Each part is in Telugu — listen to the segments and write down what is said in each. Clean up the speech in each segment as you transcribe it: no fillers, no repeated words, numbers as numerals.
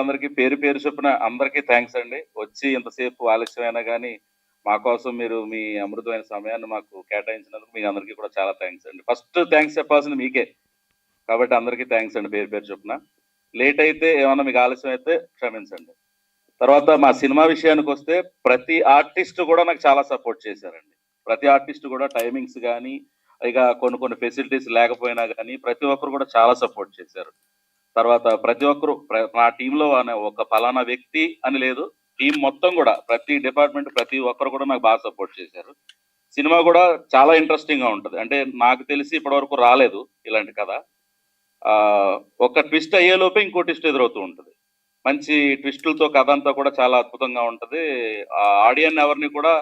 అందరికీ పేరు పేరు చొప్పున అందరికీ థ్యాంక్స్ అండి. వచ్చి ఇంతసేపు ఆలస్యమైనా గానీ, మా కోసం మీరు మీ అమృతమైన సమయాన్ని మాకు కేటాయించినందుకు మీ అందరికీ కూడా చాలా థ్యాంక్స్ అండి. ఫస్ట్ థ్యాంక్స్ చెప్పాల్సింది మీకే. కాబట్టి అందరికీ థ్యాంక్స్ అండి పేరు పేరు చొప్పున. లేట్ అయితే ఏమన్నా మీకు ఆలస్యం అయితే క్షమించండి. తర్వాత మా సినిమా విషయానికొస్తే ప్రతి ఆర్టిస్ట్ కూడా నాకు చాలా సపోర్ట్ చేశారండి. ప్రతి ఆర్టిస్ట్ కూడా టైమింగ్స్ గానీ, ఇక కొన్ని ఫెసిలిటీస్ లేకపోయినా గానీ, ప్రతి ఒక్కరు కూడా చాలా సపోర్ట్ చేశారు. తర్వాత ప్రతి ఒక్కరు మా టీంలో అనే ఒక పలానా వ్యక్తి అని లేదు. టీం మొత్తం కూడా ప్రతి డిపార్ట్మెంట్ ప్రతి ఒక్కరు కూడా నాకు బాగా సపోర్ట్ చేశారు. సినిమా కూడా చాలా ఇంట్రెస్టింగ్ గా ఉంటది. అంటే నాకు తెలిసి ఇప్పటివరకు రాలేదు ఇలాంటి కథ. ఒక ట్విస్ట్ అయ్యేలోపే ఇంకో ట్విస్ట్ ఎదురవుతూ ఉంటుంది. మంచి ట్విస్టులతో కథ అంతా కూడా చాలా అద్భుతంగా ఉంటది. ఆడియన్ ఎవరిని కూడా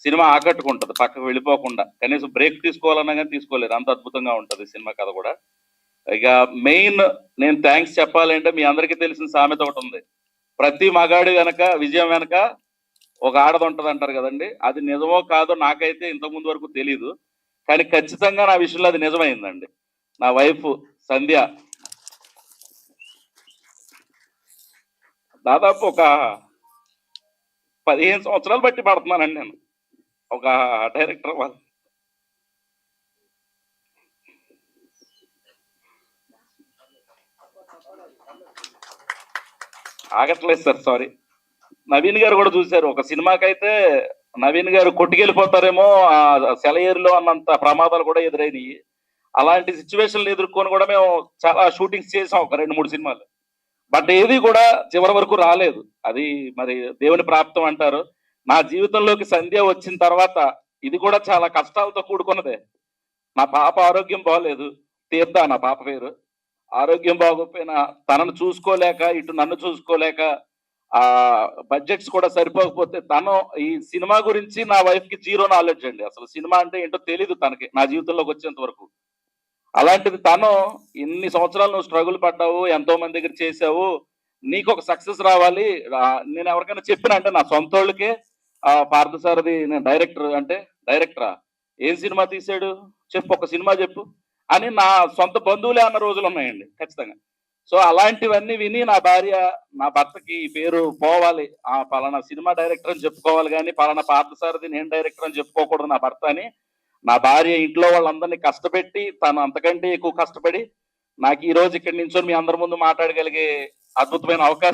సినిమా ఆకట్టుకుంటది పక్కకు వెళ్ళిపోకుండా. కనీసం బ్రేక్ తీసుకోవాలన్నా కానీ తీసుకోలేరు. అంత అద్భుతంగా ఉంటది సినిమా కథ కూడా. ఇక మెయిన్ నేను థ్యాంక్స్ చెప్పాలంటే మీ అందరికీ తెలిసిన సామెత ఒకటి ఉంది. ప్రతి మగాడి వెనక విజయం వెనక ఒక ఆడది ఉంటది అంటారు కదండి. అది నిజమో కాదో నాకైతే ఇంతకుముందు వరకు తెలీదు. కానీ ఖచ్చితంగా నా విషయంలో అది నిజమైందండి. నా వైఫ్ సంధ్య దాదాపు ఒక 15 సంవత్సరాలు బట్టి పడుతున్నానండి నేను ఒక డైరెక్టర్ వాళ్ళు. ఆగట్లేదు సార్, సారీ. నవీన్ గారు కూడా చూశారు. ఒక సినిమాకైతే నవీన్ గారు కొట్టుకెళ్ళిపోతారేమో సెలయేరులో అన్నంత ప్రమాదాలు కూడా ఎదురైనవి. అలాంటి సిచ్యువేషన్లు ఎదుర్కొని కూడా మేము చాలా షూటింగ్స్ చేసాం, ఒక 2-3 సినిమాలు. బట్ ఏది కూడా చివరి వరకు రాలేదు. అది మరి దేవుని ప్రాప్తం అంటారు. నా జీవితంలోకి సంధ్య వచ్చిన తర్వాత ఇది కూడా చాలా కష్టాలతో కూడుకున్నదే. నా పాప ఆరోగ్యం బాగోలేదు, తీర్థ నా పాప పేరు. ఆరోగ్యం బాగోకపోయినా తనను చూసుకోలేక, ఇటు నన్ను చూసుకోలేక, ఆ బడ్జెట్స్ కూడా సరిపోకపోతే తను ఈ సినిమా గురించి నా వైఫ్ కి జీరో నాలెడ్జ్ అండి. అసలు సినిమా అంటే ఏంటో తెలీదు తనకి నా జీవితంలోకి వచ్చేంత వరకు. అలాంటిది తను ఇన్ని సంవత్సరాలు నువ్వు స్ట్రగుల్ పడ్డావు, ఎంతో మంది దగ్గర చేసావు, నీకు ఒక సక్సెస్ రావాలి. నేను ఎవరికైనా చెప్పిన అంటే నా సొంత వాళ్ళకే పార్థసారథి నేను డైరెక్టర్ అంటే, డైరెక్టరా ఏం సినిమా తీసాడు చెప్పు, ఒక సినిమా చెప్పు అని నా సొంత బంధువులే అన్న రోజులు ఉన్నాయండి ఖచ్చితంగా. సో అలాంటివన్నీ విని నా భార్య నా భర్తకి ఈ పేరు పోవాలి, పలానా సినిమా డైరెక్టర్ అని చెప్పుకోవాలి, కానీ పలానా పార్థసారథి నేను డైరెక్టర్ అని చెప్పుకోకూడదు నా భర్త అని నా భార్య ఇంట్లో వాళ్ళందరినీ కష్టపెట్టి తను అంతకంటే ఎక్కువ కష్టపడి నాకు ఈ రోజు ఇక్కడి నుంచో మీ అందరి ముందు మాట్లాడగలిగే అద్భుతమైన అవకాశం